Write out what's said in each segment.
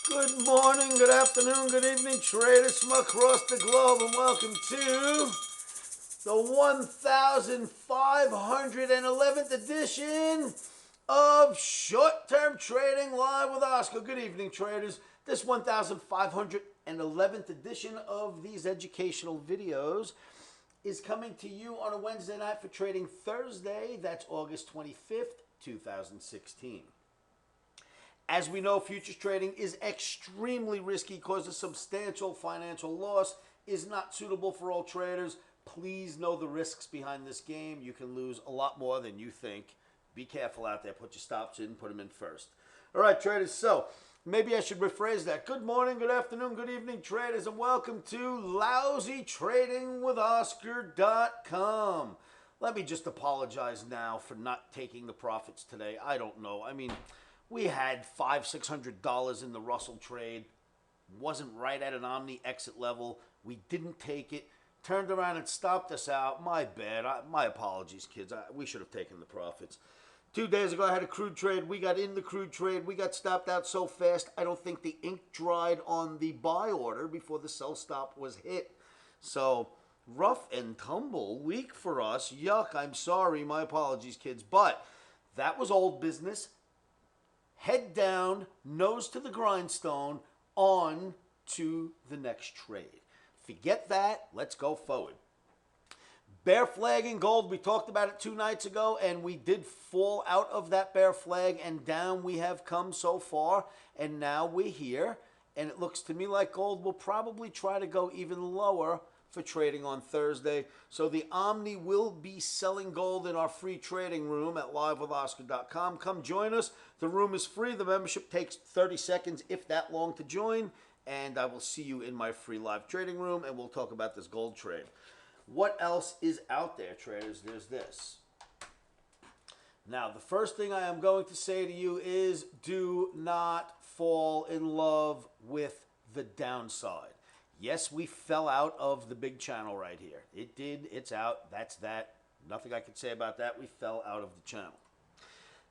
Good morning, good afternoon, good evening, traders from across the globe, and welcome to the 1511th edition of Short-Term Trading Live with Oscar. Good evening, traders. This 1511th edition of these educational videos is coming to you on a Wednesday night for Trading Thursday. That's August 25th, 2016. As we know, futures trading is extremely risky, causes substantial financial loss, is not suitable for all traders. Please know the risks behind this game. You can lose a lot more than you think. Be careful out there. Put your stops in, put them in first. All right, traders, so maybe I should rephrase that. Good morning, good afternoon, good evening, traders, and welcome to LousyTradingWithOscar.com. Let me just apologize now for not taking the profits today. I don't know. I mean, we had $500-600 in the Russell trade. Wasn't right at an OMNI exit level. We didn't take it. Turned around and stopped us out. My bad. My apologies, kids. We should have taken the profits. 2 days ago, I had a crude trade. We got in the crude trade. We got stopped out so fast, I don't think the ink dried on the buy order before the sell stop was hit. So, rough and tumble week for us. Yuck. I'm sorry. My apologies, kids. But that was old business. Head down, nose to the grindstone, on to the next trade. Forget that. Let's go forward. Bear flag in gold. We talked about it 2 nights ago, and we did fall out of that bear flag, and down we have come so far, and now we're here, and it looks to me like gold will probably try to go even lower for trading on Thursday. So the Omni will be selling gold in our free trading room at livewithoscar.com. Come join us. The room is free. The membership takes 30 seconds, if that long, to join. And I will see you in my free live trading room, and we'll talk about this gold trade. What else is out there, traders? There's this. Now, the first thing I am going to say to you is do not fall in love with the downside. Yes, we fell out of the big channel right here. It did. It's out. That's that. Nothing I can say about that. We fell out of the channel.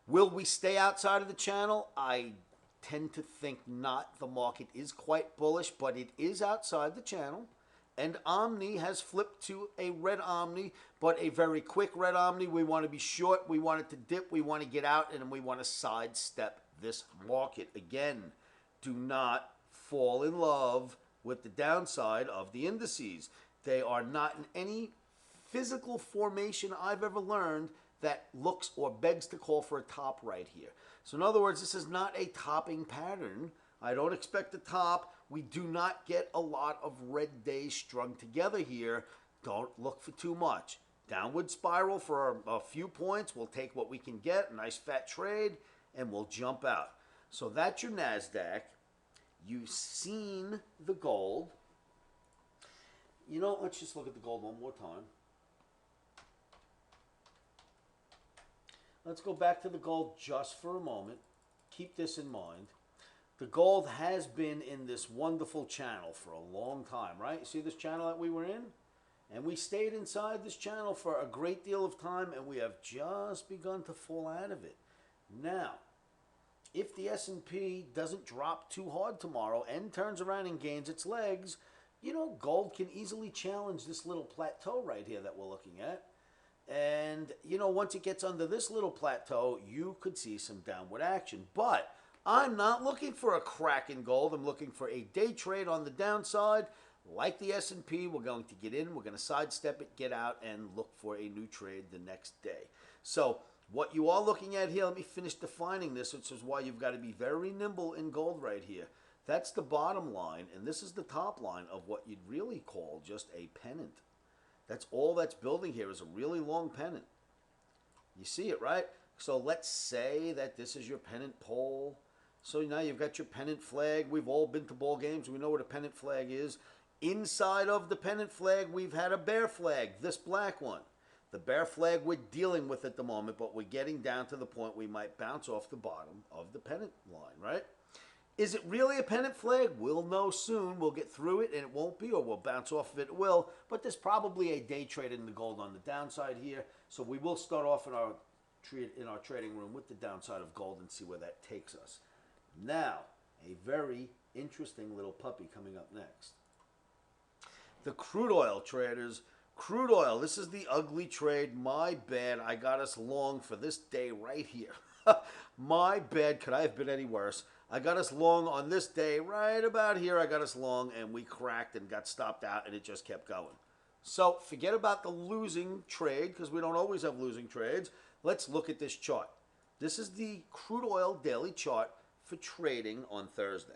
Will we stay outside of the channel? I tend to think not. The market is quite bullish, but it is outside the channel. And Omni has flipped to a red Omni, but a very quick red Omni. We want to be short. We want it to dip. We want to get out, and we want to sidestep this market. Again, do not fall in love with the downside of the indices. They are not in any physical formation I've ever learned that looks or begs to call for a top right here. So in other words, this is not a topping pattern. I don't expect a top. We do not get a lot of red days strung together here. Don't look for too much. Downward spiral for a few points. We'll take what we can get, a nice fat trade, and we'll jump out. So that's your Nasdaq. You've seen the gold. You know, let's just look at the gold one more time. Let's go back to the gold just for a moment. Keep this in mind. The gold has been in this wonderful channel for a long time, right? You see this channel that we were in? And we stayed inside this channel for a great deal of time, and we have just begun to fall out of it. Now, if the S&P doesn't drop too hard tomorrow and turns around and gains its legs, you know, gold can easily challenge this little plateau right here that we're looking at. And, you know, once it gets under this little plateau, you could see some downward action. But I'm not looking for a crack in gold. I'm looking for a day trade on the downside. Like the S&P, we're going to get in, we're going to sidestep it, get out, and look for a new trade the next day. So what you are looking at here, let me finish defining this, which is why you've got to be very nimble in gold right here. That's the bottom line, and this is the top line of what you'd really call just a pennant. That's all that's building here is a really long pennant. You see it, right? So let's say that this is your pennant pole. So now you've got your pennant flag. We've all been to ball games. We know what a pennant flag is. Inside of the pennant flag, we've had a bear flag, this black one. The bear flag we're dealing with at the moment, but we're getting down to the point we might bounce off the bottom of the pennant line, right? Is it really a pennant flag? We'll know soon. We'll get through it, and it won't be, or we'll bounce off of it. It will, but there's probably a day trade in the gold on the downside here, so we will start off in our trading room with the downside of gold and see where that takes us. Now, a very interesting little puppy coming up next. The crude oil traders. Crude oil, this is the ugly trade. My bad. I got us long for this day right here. My bad. Could I have been any worse? I got us long on this day right about here. I got us long and we cracked and got stopped out and it just kept going. So forget about the losing trade because we don't always have losing trades. Let's look at this chart. This is the crude oil daily chart for trading on Thursday.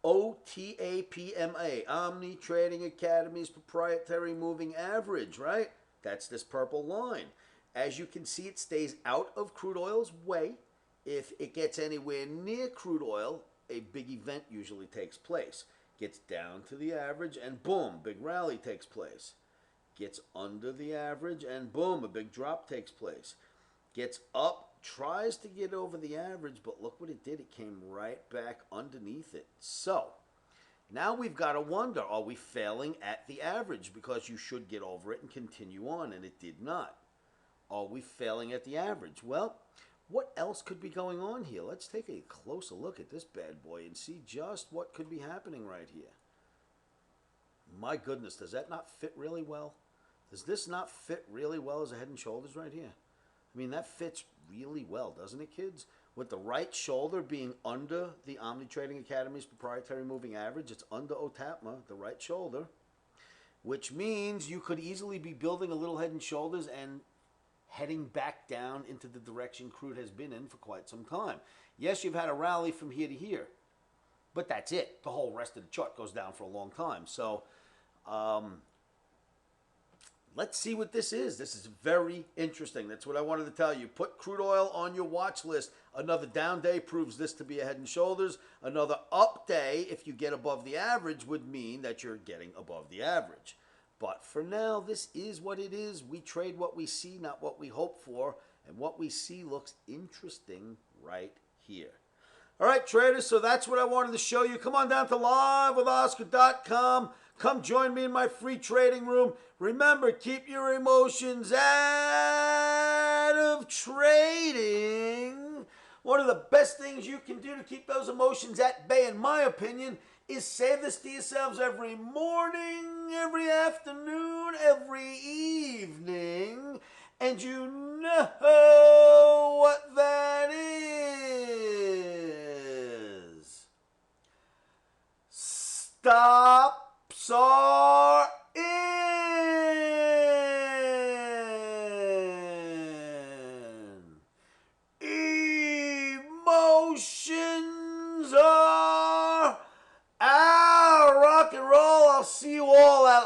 OTAPMA, Omni Trading Academy's proprietary moving average, right? That's this purple line. As you can see, it stays out of crude oil's way. If it gets anywhere near crude oil, a big event usually takes place. Gets down to the average and boom, big rally takes place. Gets under the average and boom, a big drop takes place. Gets up, tries to get over the average, but look what it did. It came right back underneath it. So now we've got to wonder, are we failing at the average? Because you should get over it and continue on, and it did not. Are we failing at the average? Well, what else could be going on here? Let's take a closer look at this bad boy and see just what could be happening right here. My goodness, does that not fit really well? Does this not fit really well as a head and shoulders right here? I mean, that fits really well, doesn't it, kids? With the right shoulder being under the Omni Trading Academy's proprietary moving average, it's under OTAPMA, the right shoulder, which means you could easily be building a little head and shoulders and heading back down into the direction crude has been in for quite some time. Yes, you've had a rally from here to here, but that's it. The whole rest of the chart goes down for a long time. So, let's see what this is. This is very interesting. That's what I wanted to tell you. Put crude oil on your watch list. Another down day proves this to be a head and shoulders. Another up day, if you get above the average, would mean that you're getting above the average. But for now, this is what it is. We trade what we see, not what we hope for. And what we see looks interesting right here. All right, traders, so that's what I wanted to show you. Come on down to livewithoscar.com. Come join me in my free trading room. Remember, keep your emotions out of trading. One of the best things you can do to keep those emotions at bay, in my opinion, is say this to yourselves every morning, every afternoon, every evening, and you know what that is. Stops are in. Emotions are out. Rock and roll. I'll see you all at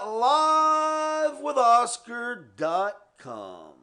livewithoscar.com.